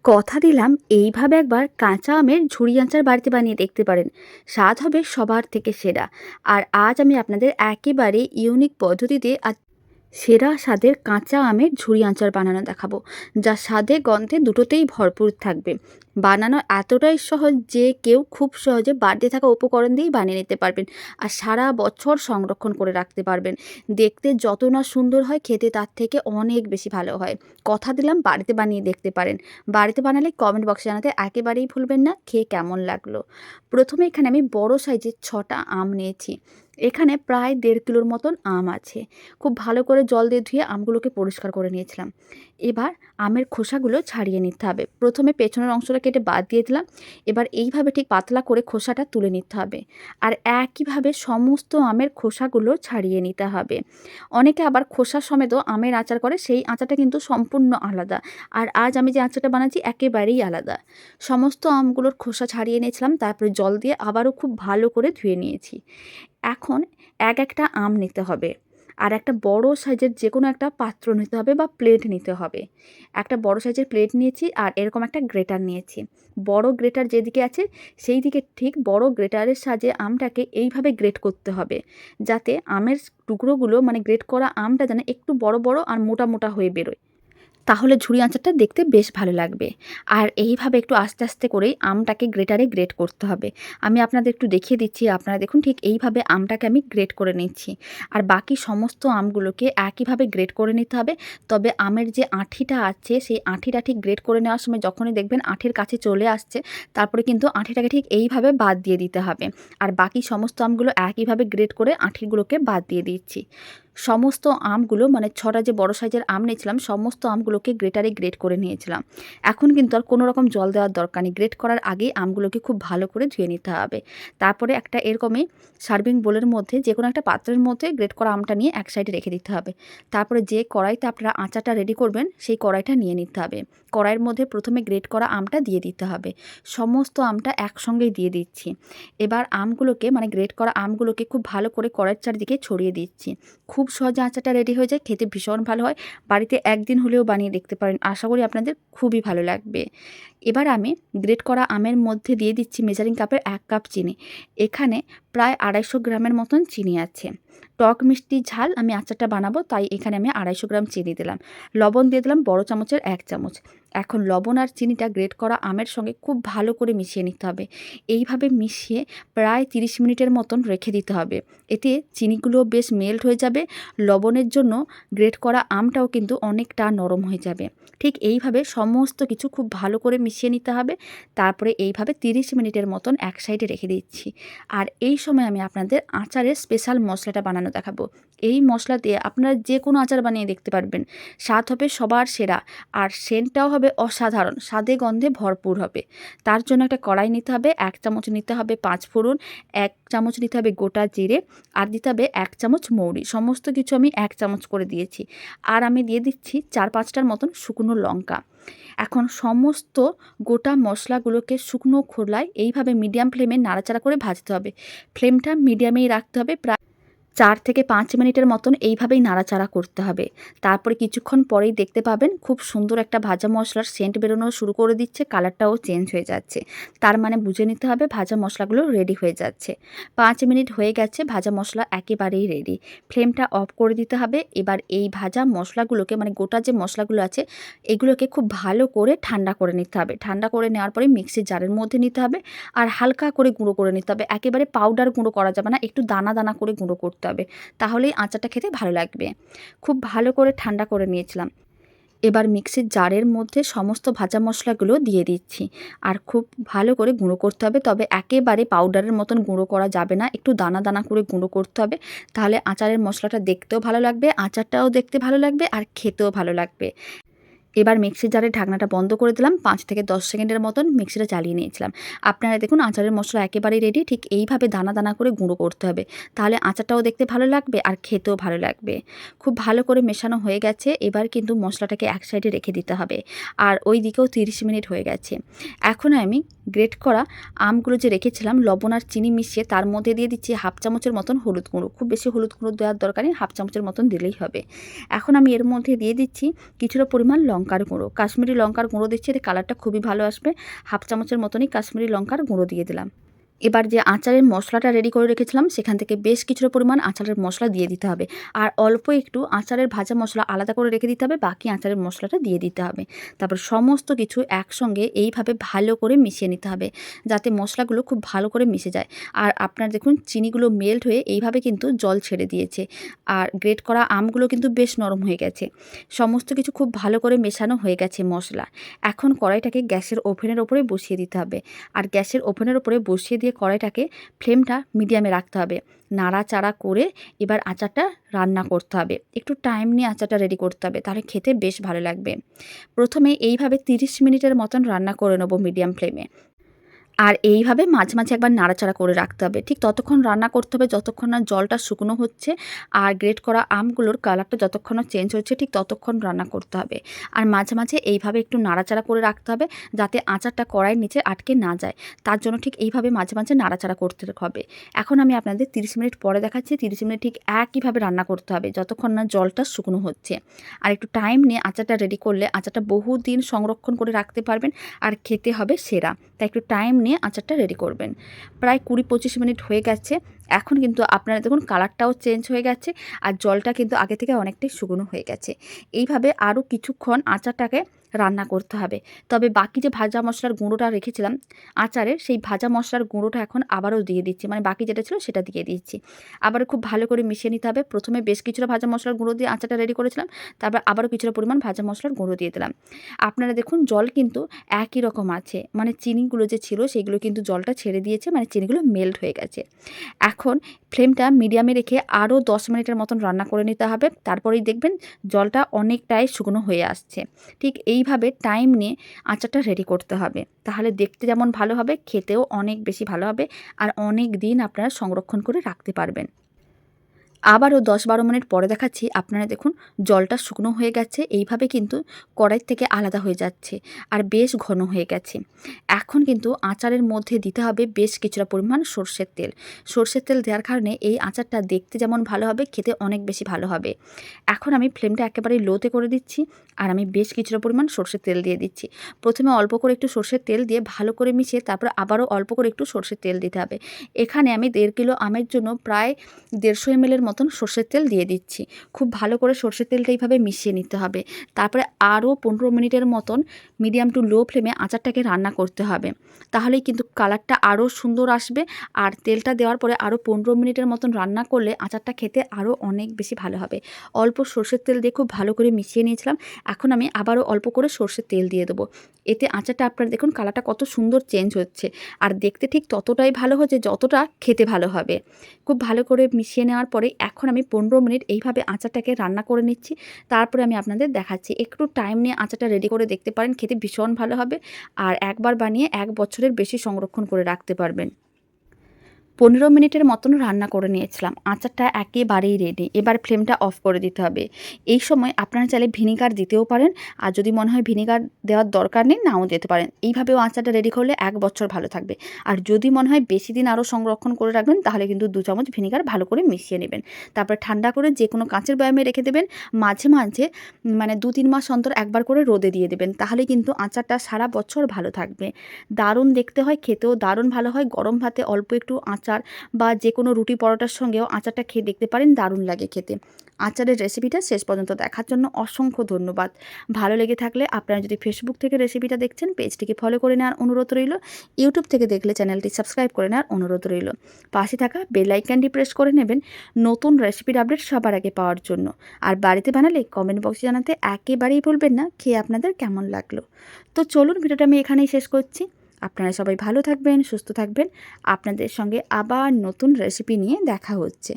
কথা দিলাম এইভাবে একবার কাঁচা আমের ঝুড়ি আচার বাড়িতে বানিয়ে দেখতে পারেন। স্বাদ হবে সবার থেকে সেরা। আর আজ আমি আপনাদের একেবারে ইউনিক পদ্ধতিতে সেরা স্বাদের কাঁচা আমের ঝুড়ি আচার বানানো দেখাবো, যা স্বাদে গন্ধে দুটোতেই ভরপুর থাকবে। বানানো এতটাই সহজ যে কেউ খুব সহজে বাড়িতে থাকা উপকরণ দিয়েই বানিয়ে নিতে পারবেন আর সারা বছর সংরক্ষণ করে রাখতে পারবেন। দেখতে যত না সুন্দর হয়, খেতে তার থেকে অনেক বেশি ভালো হয়। কথা দিলাম বাড়িতে বানিয়ে দেখতে পারেন। বাড়িতে বানালে কমেন্ট বক্সে জানাতে একেবারেই ভুলবেন না খেয়ে কেমন লাগলো। প্রথমে এখানে আমি বড় সাইজের 6টা আম নিয়েছি। এখানে প্রায় 1.5 কিলোর মতন আম আছে। খুব ভালো করে জল দিয়ে ধুয়ে আমগুলোকে পরিষ্কার করে নিয়েছিলাম। এবার আমের খোসাগুলো ছাড়িয়ে নিতে হবে। প্রথমে পেছনের অংশটা কেটে বাদ দিয়ে দিলাম। এবার এইভাবে ঠিক পাতলা করে খোসাটা তুলে নিতে হবে। আর একইভাবে সমস্ত আমের খোসাগুলো ছাড়িয়ে নিতে হবে। অনেকে আবার খোসা সমেতও আমের আচার করে, সেই আচারটা কিন্তু সম্পূর্ণ আলাদা। আর আজ আমি যে আচারটা বানাচ্ছি একেবারেই আলাদা। সমস্ত আমগুলোর খোসা ছাড়িয়ে নিয়েছিলাম, তারপরে জল দিয়ে আবারও খুব ভালো করে ধুয়ে নিয়েছি। এখন একটা আম নিতে হবে আর একটা বড় সাইজের যে কোনো একটা পাত্র নিতে হবে বা প্লেট নিতে হবে। একটা বড় সাইজের প্লেট নিয়েছি আর এরকম একটা গ্রেটার নিয়েছি। বড় গ্রেটার যেদিকে আছে সেই দিকে ঠিক বড় গ্রেটারের সাহায্যে আমটাকে এইভাবে গ্রেট করতে হবে, যাতে আমের টুকরোগুলো মানে গ্রেট করা আমটা যেন একটু বড় বড় আর মোটা মোটা হয়ে বেরোয়। তাহলে ঝুড়ি আচারটা দেখতে বেশ ভালো লাগবে। আর এইভাবে একটু আস্তে আস্তে করেই আমটাকে গ্রেটারে গ্রেট করতে হবে। আমি আপনাদের একটু দেখিয়ে দিচ্ছি, আপনারা দেখুন ঠিক এইভাবে আমটাকে আমি গ্রেট করে নিচ্ছি। আর বাকি সমস্ত আমগুলোকে একইভাবে গ্রেট করে নিতে হবে। তবে আমের যে আঁঠিটা আছে সেই আঁঠিটা ঠিক গ্রেট করে নেওয়ার সময় যখনই দেখবেন আঁঠির কাছে চলে আসছে, তারপরে কিন্তু আঁঠিটাকে ঠিক এইভাবে বাদ দিয়ে দিতে হবে। আর বাকি সমস্ত আমগুলো একইভাবে গ্রেট করে আঁঠিগুলোকে বাদ দিয়ে দিচ্ছি। সমস্ত আমগুলো মানে 6টা যে বড় সাইজের আম নিয়েছিলাম সমস্ত আমগুলোকে গ্রেটারে গ্রেট করে নিয়েছিলাম। এখন কিন্তু আর কোনো রকম জল দেওয়ার দরকার নেই। গ্রেট করার আগেই আমগুলোকে খুব ভালো করে ধুয়ে নিতে হবে। তারপরে একটা এরকমই সার্ভিং বোলের মধ্যে যে কোনো একটা পাত্রের মধ্যে গ্রেট করা আমটা নিয়ে এক সাইডে রেখে দিতে হবে। তারপরে যে কড়াইতে আপনারা আচারটা রেডি করবেন সেই কড়াইটা নিয়ে নিতে হবে। কড়াইয়ের মধ্যে প্রথমে গ্রেট করা আমটা দিয়ে দিতে হবে। সমস্ত আমটা একসঙ্গেই দিয়ে দিচ্ছি। এবার আমগুলোকে মানে গ্রেট করা আমগুলোকে খুব ভালো করে কড়াইয়ের চারিদিকে ছড়িয়ে দিচ্ছি। খুব সহজে আচারটা রেডি হয়ে যায়, খেতে ভীষণ ভালো হয়। বাড়িতে একদিন হলেও বানিয়ে দেখতে পারেন, আশা করি আপনাদের খুবই ভালো লাগবে। এবার আমি গ্রেট করা আমের মধ্যে দিয়ে দিচ্ছি মেজারিং কাপের 1 কাপ চিনি। এখানে প্রায় 250 গ্রামের মতন চিনি আছে। টক মিষ্টি ঝাল আমি আচারটা বানাবো, তাই এখানে আমি 250 গ্রাম চিনি দিলাম। লবণ দিয়ে দিলাম বড় চামচের 1 চামচ। এখন লবণ আর চিনিটা গ্রেট করা আমের সঙ্গে খুব ভালো করে মিশিয়ে নিতে হবে। এইভাবে মিশিয়ে প্রায় 30 মিনিটের মতন রেখে দিতে হবে। এতে চিনিগুলো বেশ মেল্ট হয়ে যাবে। লবণের জন্য গ্রেট করা আমটাও কিন্তু অনেকটা নরম হয়ে যাবে। ঠিক এইভাবে সমস্ত কিছু খুব ভালো করে মিশিয়ে নিতে হবে। তারপরে এইভাবে 30 মিনিটের মতন এক সাইডে রেখে দিচ্ছি। আর এই সময় আমি আপনাদের আচারের স্পেশাল মশলাটা বানানো দেখাবো। এই মশলা দিয়ে আপনারা যে কোনো আচার বানিয়ে দেখতে পারবেন। স্বাদ হবে সবার সেরা আর সেন্টটাও হবে অসাধারণ, স্বাদে গন্ধে ভরপুর হবে। তার জন্য একটা কড়াই নিতে হবে, 1 চামচ নিতে হবে 5 ফোড়ন, 1 চামচ নিতে হবে গোটা জিরে, আর দিতে হবে 1 চামচ মৌরি। সমস্ত কিছু আমি 1 চামচ করে দিয়েছি। আর আমি দিয়ে দিচ্ছি 4-5টার মতন শুকনো লঙ্কা। এখন সমস্ত গোটা মশলাগুলোকে শুকনো খোলায় এইভাবে মিডিয়াম ফ্লেমে নাড়াচাড়া করে ভাজতে হবে। ফ্লেমটা মিডিয়ামেই রাখতে হবে। প্রায় 4 থেকে 5 মিনিটের মতন এইভাবেই নাড়াচাড়া করতে হবে। তারপরে কিছুক্ষণ পরেই দেখতে পাবেন খুব সুন্দর একটা ভাজা মশলার সেন্ট বেরোনো শুরু করে দিচ্ছে, কালারটাও চেঞ্জ হয়ে যাচ্ছে। তার মানে বুঝে নিতে হবে ভাজা মশলাগুলো রেডি হয়ে যাচ্ছে। 5 মিনিট হয়ে গেছে, ভাজা মশলা একেবারেই রেডি। ফ্লেমটা অফ করে দিতে হবে। এবার এই ভাজা মশলাগুলোকে মানে গোটা যে মশলাগুলো আছে এগুলোকে খুব ভালো করে ঠান্ডা করে নিতে হবে। ঠান্ডা করে নেওয়ার পরে মিক্সির জারের মধ্যে নিতে হবে আর হালকা করে গুঁড়ো করে নিতে হবে। একেবারে পাউডার গুঁড়ো করা যাবে না, একটু দানা দানা করে গুঁড়ো করতে হবে, তাহলেই আচারটা খেতে ভালো লাগবে। খুব ভালো করে ঠান্ডা করে নিয়েছিলাম। এবার মিক্সির জারের মধ্যে সমস্ত ভাজা মশলাগুলো দিয়ে দিচ্ছি আর খুব ভালো করে গুঁড়ো করতে হবে। তবে একেবারে পাউডারের মতন গুঁড়ো করা যাবে না, একটু দানা দানা করে গুঁড়ো করতে হবে। তাহলে আচারের মশলাটা দেখতেও ভালো লাগবে, আচারটাও দেখতে ভালো লাগবে আর খেতেও ভালো লাগবে। এবার মিক্সির জারের ঢাকনাটা বন্ধ করে দিলাম। 5 থেকে 10 সেকেন্ডের মতন মিক্সিটা চালিয়ে নিয়েছিলাম। আপনারা দেখুন আচারের মশলা একেবারেই রেডি। ঠিক এইভাবে দানা দানা করে গুঁড়ো করতে হবে, তাহলে আচারটাও দেখতে ভালো লাগবে আর খেতেও ভালো লাগবে। খুব ভালো করে মেশানো হয়ে গেছে। এবার কিন্তু মশলাটাকে এক সাইডে রেখে দিতে হবে। আর ওই দিকেও 30 মিনিট হয়ে গেছে। এখন আমি গ্রেট করা আমগুলো যে রেখেছিলাম লবণ আর চিনি মিশিয়ে তার মধ্যে দিয়ে দিচ্ছি হাফ চামচের মতন হলুদ গুঁড়ো। খুব বেশি হলুদ গুঁড়ো দেওয়ার দরকার নেই, হাফ চামচের মতন দিলেই হবে। এখন আমি এর মধ্যে দিয়ে দিচ্ছি কিছুটা পরিমাণ লঙ্কার গুঁড়ো। কাশ্মীরি লঙ্কার গুঁড়ো দিচ্ছি, এর কালারটা খুবই ভালো আসবে। হাফ চামচের মতনই কাশ্মীরি লঙ্কার গুঁড়ো দিয়ে দিলাম। এবার যে আচারের মশলাটা রেডি করে রেখেছিলাম সেখান থেকে বেশ কিছুটা পরিমাণ আচারের মশলা দিয়ে দিতে হবে। আর অল্প একটু আচারের ভাজা মশলা আলাদা করে রেখে দিতে হবে, বাকি আচারের মশলাটা দিয়ে দিতে হবে। তারপর সমস্ত কিছু একসঙ্গে এইভাবে ভালো করে মিশিয়ে নিতে হবে, যাতে মশলাগুলো খুব ভালো করে মিশে যায়। আর আপনার দেখুন চিনিগুলো মেল্ট হয়ে এইভাবে কিন্তু জল ছেড়ে দিয়েছে, আর গ্রেট করা আমগুলো কিন্তু বেশ নরম হয়ে গেছে। সমস্ত কিছু খুব ভালো করে মেশানো হয়ে গেছে মশলা। এখন কড়াইটাকে গ্যাসের ওভেনের ওপরে বসিয়ে দিতে হবে। আর গ্যাসের ওভেনের ওপরে বসিয়ে দিয়ে কড়াইটাকে ফ্লেমটা মিডিয়ামে রাখতে হবে। নাড়াচাড়া করে এবার আচারটা রান্না করতে হবে। একটু টাইম নিয়ে আচারটা রেডি করতে হবে, তাহলে খেতে বেশ ভালো লাগবে। প্রথমে এইভাবে 30 মিনিটের মতন রান্না করে নেব মিডিয়াম ফ্লেমে। আর এইভাবে মাঝে মাঝে একবার নাড়াচাড়া করে রাখতে হবে। ঠিক ততক্ষণ রান্না করতে হবে যতক্ষণ না জলটা শুকনো হচ্ছে, আর গ্রেট করা আমগুলোর কালারটা যতক্ষণ না চেঞ্জ হচ্ছে ঠিক ততক্ষণ রান্না করতে হবে। আর মাঝে মাঝে এইভাবে একটু নাড়াচাড়া করে রাখতে হবে, যাতে আচারটা কড়াইয়ের নিচে আটকে না যায়। তার জন্য ঠিক এইভাবে মাঝে মাঝে নাড়াচাড়া করতে হবে। এখন আমি আপনাদের 30 মিনিট পরে দেখাচ্ছি। 30 মিনিট ঠিক একইভাবে রান্না করতে হবে যতক্ষণ না জলটা শুকনো হচ্ছে। আর একটু টাইম নিয়ে আচারটা রেডি করলে আচারটা বহুদিন সংরক্ষণ করে রাখতে পারবেন, আর খেতে হবে সেরা। তাই একটু টাইম নিয়ে আচারটা রেডি করবেন। প্রায় 20-25 মিনিট হয়ে গেছে। এখন কিন্তু আপনারা দেখুন কালারটাও চেঞ্জ হয়ে গেছে, আর জলটা কিন্তু আগে থেকে অনেকটাই শুকনো হয়ে গেছে। এইভাবে আরও কিছুক্ষণ আচারটাকে রান্না করতে হবে। তবে বাকি যে ভাজা মশলার গুঁড়োটা রেখেছিলাম আচারের, সেই ভাজা মশলার গুঁড়োটা এখন আবারও দিয়ে দিচ্ছি, মানে বাকি যেটা ছিল সেটা দিয়ে দিচ্ছি। আবারও খুব ভালো করে মিশিয়ে নিতে হবে। প্রথমে বেশ কিছুটা ভাজা মশলার গুঁড়ো দিয়ে আচারটা রেডি করেছিলাম, তারপর আবারও কিছুটা পরিমাণ ভাজা মশলার গুঁড়ো দিয়ে দিলাম। আপনারা দেখুন জল কিন্তু একই রকম আছে, মানে চিনিগুলো যে ছিল সেগুলো কিন্তু জলটা ছেড়ে দিয়েছে, মানে চিনিগুলো মেল্ট হয়ে গেছে। এখন ফ্লেমটা মিডিয়ামে রেখে আরও 10 মিনিটের মতন রান্না করে নিতে হবে। তারপরেই দেখবেন জলটা অনেকটাই শুকনো হয়ে আসছে। ঠিক এইভাবে টাইম নিয়ে আচারটা রেডি করতে হবে, তাহলে দেখতে যেমন ভালো হবে, খেতেও অনেক বেশি ভালো হবে, আর অনেক দিন আপনারা সংরক্ষণ করে রাখতে পারবেন। আবারও 10-12 মিনিট পরে দেখাচ্ছি। আপনারা দেখুন জলটা শুকনো হয়ে গেছে, এইভাবে কিন্তু কড়াই থেকে আলাদা হয়ে যাচ্ছে, আর বেশ ঘন হয়ে গেছে। এখন কিন্তু আচারের মধ্যে দিতে হবে বেশ কিছুটা পরিমাণ সরষের তেল। সরষের তেল দেওয়ার কারণে এই আচারটা দেখতে যেমন ভালো হবে, খেতে অনেক বেশি ভালো হবে। এখন আমি ফ্লেমটা একেবারে লোতে করে দিচ্ছি, আর আমি বেশ কিছুটা পরিমাণ সরষের তেল দিয়ে দিচ্ছি। প্রথমে অল্প করে একটু সরষের তেল দিয়ে ভালো করে মিশিয়ে তারপর আবারও অল্প করে একটু সরষের তেল দিতে হবে। এখানে আমি 1.5 কিলো আমের জন্য প্রায় 150 ml এর মতন সরষের তেল দিয়ে দিচ্ছি। খুব ভালো করে সরষের তেলটা এইভাবে মিশিয়ে নিতে হবে। তারপরে আরও 15 মিনিটের মতন মিডিয়াম টু লো ফ্লেমে আচারটাকে রান্না করতে হবে। তাহলেই কিন্তু কালারটা আরও সুন্দর আসবে। আর তেলটা দেওয়ার পরে আরও 15 মিনিটের মতন রান্না করলে আচারটা খেতে আরও অনেক বেশি ভালো হবে। অল্প সরষের তেল দিয়ে খুব ভালো করে মিশিয়ে নিয়েছিলাম। এখন আমি আবারও অল্প করে সরষের তেল দিয়ে দেবো। এতে আচারটা আপনারা দেখুন কালারটা কত সুন্দর চেঞ্জ হচ্ছে, আর দেখতে ঠিক ততটাই ভালো হচ্ছে যতটা খেতে ভালো হবে। খুব ভালো করে মিশিয়ে নেওয়ার পরে এখন আমি 15 মিনিট এইভাবে আচারটাকে রান্না করে নিচ্ছি। তারপরে আমি আপনাদের দেখাচ্ছি। একটু টাইম নিয়ে আচারটা রেডি করে দেখতে পারেন, খেতে ভীষণ ভালো হবে, আর একবার বানিয়ে 1 বছরের বেশি সংরক্ষণ করে রাখতে পারবেন। 15 মিনিটের মতন রান্না করে নিয়েছিলাম। আচারটা একেবারেই রেডি। এবার ফ্লেমটা অফ করে দিতে হবে। এই সময় আপনারা চাইলে ভিনিগার দিতেও পারেন, আর যদি মনে হয় ভিনিগার দেওয়ার দরকার নেই, নাও দিতে পারেন। এইভাবেও আচারটা রেডি করলে 1 বছর ভালো থাকবে। আর যদি মনে হয় বেশি দিন আরও সংরক্ষণ করে রাখবেন, তাহলে কিন্তু 2 চামচ ভিনিগার ভালো করে মিশিয়ে নেবেন। তারপরে ঠান্ডা করে যে কোনো কাঁচের বয়ামে রেখে দেবেন। মাঝে মাঝে মানে 2-3 মাস অন্তর একবার করে রোদে দিয়ে দেবেন, তাহলে কিন্তু আচারটা সারা বছর ভালো থাকবে। দারুণ দেখতে হয়, খেতেও দারুণ ভালো হয়। গরম ভাতে অল্প একটু আচার বা যে কোনো রুটি পরোটার সঙ্গেও আচারটা খেয়ে দেখতে পারেন, দারুণ লাগে খেতে। আচারের রেসিপিটা শেষ পর্যন্ত দেখার জন্য অসংখ্য ধন্যবাদ। ভালো লেগে থাকলে আপনারা যদি ফেসবুক থেকে রেসিপিটা দেখছেন, পেজটিকে ফলো করে নেওয়ার অনুরোধ রইল। ইউটিউব থেকে দেখলে চ্যানেলটি সাবস্ক্রাইব করে নেওয়ার অনুরোধ রইল। পাশে থাকা বেল আইকনটি প্রেস করে নেবেন নতুন রেসিপির আপডেট সবার আগে পাওয়ার জন্য। আর বাড়িতে বানালে কমেন্ট বক্সে জানাতে একেবারেই ভুলবেন না খেয়ে আপনাদের কেমন লাগলো। তো চলুন, ভিডিওটা আমি এখানেই শেষ করছি। আপনারা সবাই ভালো থাকবেন, সুস্থ থাকবেন। আপনাদের সঙ্গে আবার নতুন রেসিপি নিয়ে দেখা হচ্ছে।